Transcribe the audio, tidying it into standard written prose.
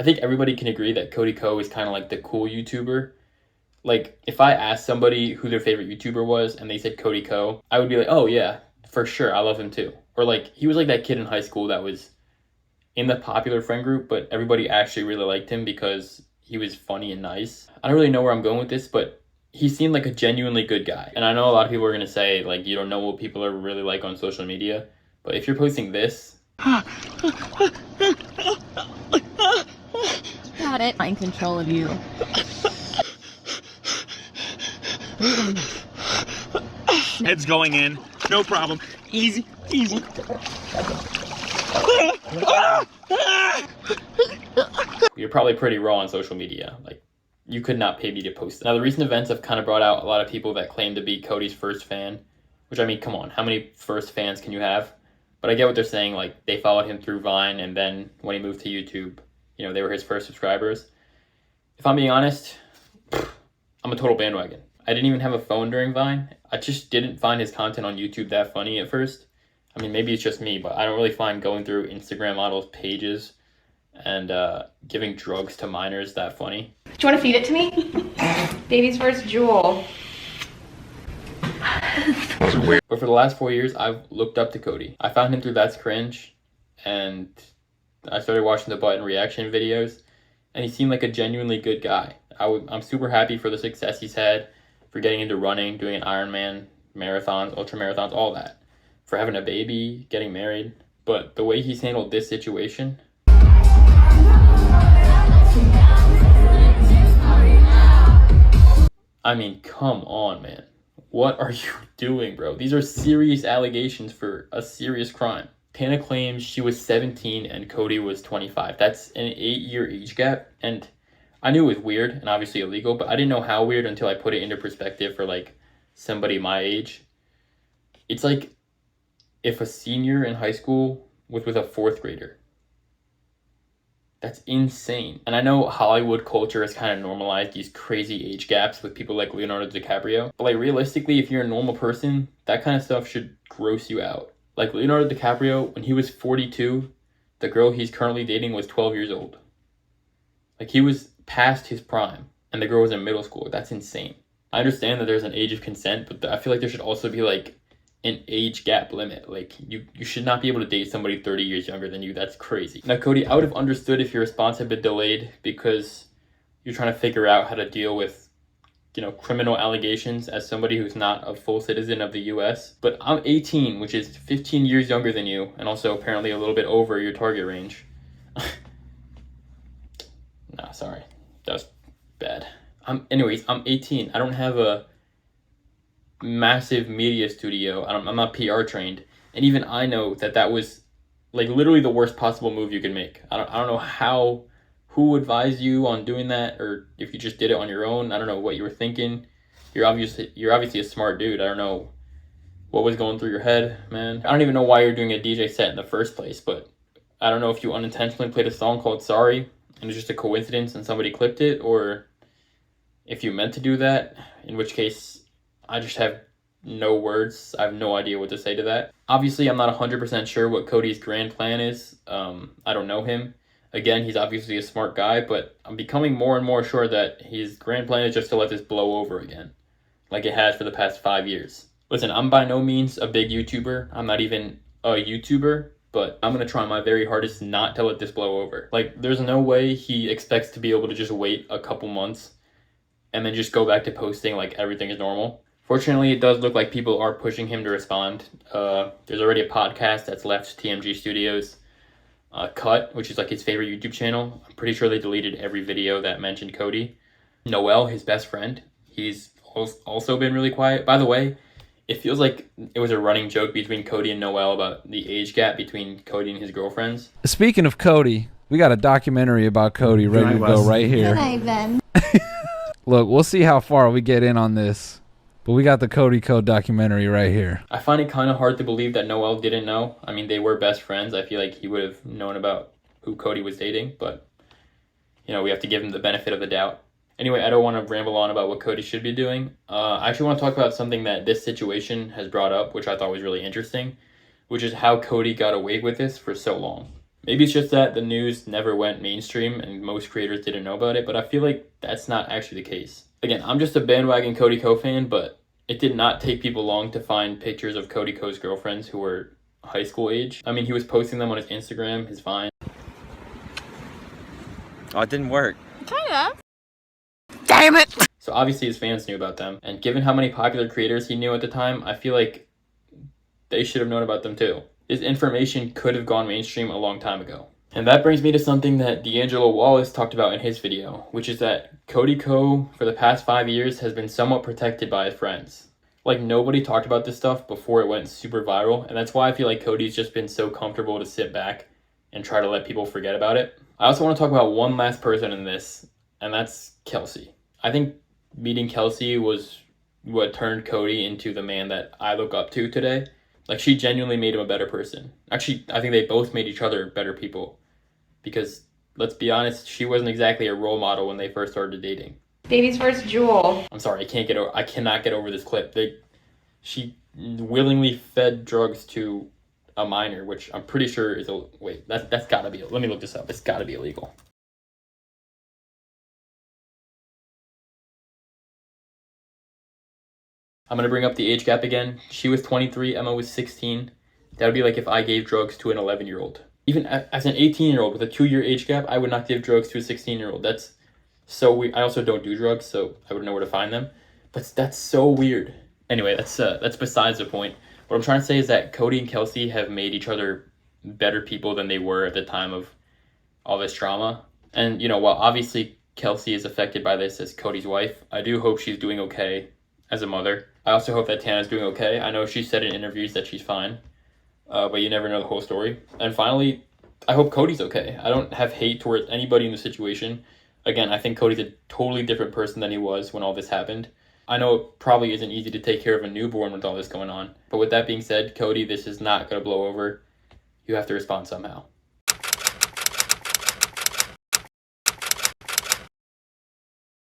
I think everybody can agree that Cody Ko is kind of like the cool YouTuber. Like, if I asked somebody who their favorite YouTuber was and they said Cody Ko, I would be like, oh yeah, for sure, I love him too. Or like, he was like that kid in high school that was in the popular friend group, but everybody actually really liked him because he was funny and nice. I don't really know where I'm going with this, but he seemed like a genuinely good guy. And I know a lot of people are going to say, like, you don't know what people are really like on social media, but if you're posting this... Got it. I'm in control of you. Head's going in. No problem. Easy, easy. You're probably pretty raw on social media. Like, you could not pay me to post it. Now, the recent events have kind of brought out a lot of people that claim to be Cody's first fan, which, I mean, come on, how many first fans can you have? But I get what they're saying. Like, they followed him through Vine, and then when he moved to YouTube, you know, they were his first subscribers. If I'm being honest, I'm a total bandwagon. I didn't even have a phone during Vine. I just didn't find his content on YouTube that funny at first. I mean, maybe it's just me, but I don't really find going through Instagram models' pages and giving drugs to minors that funny. Do you want to feed it to me? Baby's first jewel. But for the last 4 years, I've looked up to Cody. I found him through That's Cringe, and I started watching the button reaction videos, and he seemed like a genuinely good guy. I'm super happy for the success he's had, for getting into running, doing an Ironman, marathons, ultra marathons, all that. For having a baby, getting married. But the way he's handled this situation... I mean, come on, man. What are you doing, bro? These are serious allegations for a serious crime. Tana claims she was 17 and Cody was 25. That's an 8-year age gap. And I knew it was weird and obviously illegal, but I didn't know how weird until I put it into perspective for like somebody my age. It's like if a senior in high school was with a 4th grader. That's insane. And I know Hollywood culture has kind of normalized these crazy age gaps with people like Leonardo DiCaprio. But like realistically, if you're a normal person, that kind of stuff should gross you out. Like Leonardo DiCaprio, when he was 42, the girl he's currently dating was 12 years old. Like he was past his prime and the girl was in middle school. That's insane. I understand that there's an age of consent, but I feel like there should also be like an age gap limit. Like you should not be able to date somebody 30 years younger than you. That's crazy. Now, Cody, I would have understood if your response had been delayed because you're trying to figure out how to deal with, you know, criminal allegations as somebody who's not a full citizen of the US. But I'm 18, which is 15 years younger than you, and also apparently a little bit over your target range. Nah, sorry. That was bad. Anyways, I'm 18. I don't have a massive media studio. I'm not PR trained, and even I know that was like literally the worst possible move you can make. I don't know who advised you on doing that, or if you just did it on your own. I don't know what you were thinking. You're obviously a smart dude. I don't know what was going through your head, man. I don't even know why you're doing a DJ set in the first place, but I don't know if you unintentionally played a song called Sorry and it's just a coincidence and somebody clipped it, or if you meant to do that, in which case I just have no words. I have no idea what to say to that. Obviously, I'm not 100% sure what Cody's grand plan is. I don't know him. Again, he's obviously a smart guy, but I'm becoming more and more sure that his grand plan is just to let this blow over again, like it has for the past 5 years. Listen, I'm by no means a big YouTuber. I'm not even a YouTuber, but I'm going to try my very hardest not to let this blow over. Like, there's no way he expects to be able to just wait a couple months and then just go back to posting like everything is normal. Fortunately, it does look like people are pushing him to respond. There's already a podcast that's left TMG Studios. Cut, which is like his favorite YouTube channel. I'm pretty sure they deleted every video that mentioned Cody. Noel, his best friend, he's also been really quiet. By the way, it feels like it was a running joke between Cody and Noel about the age gap between Cody and his girlfriends. Speaking of Cody, we got a documentary about Cody ready to go right here. Hi, Ben. Look, we'll see how far we get in on this, but we got the Cody Co documentary right here. I find it kind of hard to believe that Noel didn't know. I mean, they were best friends. I feel like he would have known about who Cody was dating, but, you know, we have to give him the benefit of the doubt. Anyway, I don't want to ramble on about what Cody should be doing. I actually want to talk about something that this situation has brought up, which I thought was really interesting, which is how Cody got away with this for so long. Maybe it's just that the news never went mainstream and most creators didn't know about it, but I feel like that's not actually the case. Again, I'm just a bandwagon Cody Ko fan, but it did not take people long to find pictures of Cody Ko's girlfriends who were high school age. I mean, he was posting them on his Instagram, his Vine. Oh, it didn't work. Kinda. Damn it! So obviously his fans knew about them. And given how many popular creators he knew at the time, I feel like they should have known about them too. His information could have gone mainstream a long time ago. And that brings me to something that D'Angelo Wallace talked about in his video, which is that Cody Ko, for the past 5 years, has been somewhat protected by his friends. Like, nobody talked about this stuff before it went super viral, and that's why I feel like Cody's just been so comfortable to sit back and try to let people forget about it. I also want to talk about one last person in this, and that's Kelsey. I think meeting Kelsey was what turned Cody into the man that I look up to today. Like, she genuinely made him a better person. Actually, I think they both made each other better people. Because, let's be honest, she wasn't exactly a role model when they first started dating. Baby's first Jewel. I'm sorry, I cannot get over this clip. She willingly fed drugs to a minor, which I'm pretty sure is that's gotta be, let me look this up. It's gotta be illegal. I'm gonna bring up the age gap again. She was 23, Emma was 16. That would be like if I gave drugs to an 11-year-old. Even as an 18-year-old with a 2-year age gap, I would not give drugs to a 16-year-old. That's so weird. I also don't do drugs, so I wouldn't know where to find them. But that's so weird. Anyway, that's besides the point. What I'm trying to say is that Cody and Kelsey have made each other better people than they were at the time of all this drama. And, you know, while obviously Kelsey is affected by this as Cody's wife, I do hope she's doing okay as a mother. I also hope that Tana's doing okay. I know she said in interviews that she's fine, but you never know the whole story. And finally, I hope Cody's okay. I don't have hate towards anybody in the situation. Again, I think Cody's a totally different person than he was when all this happened. I know it probably isn't easy to take care of a newborn with all this going on. But with that being said, Cody, this is not going to blow over. You have to respond somehow.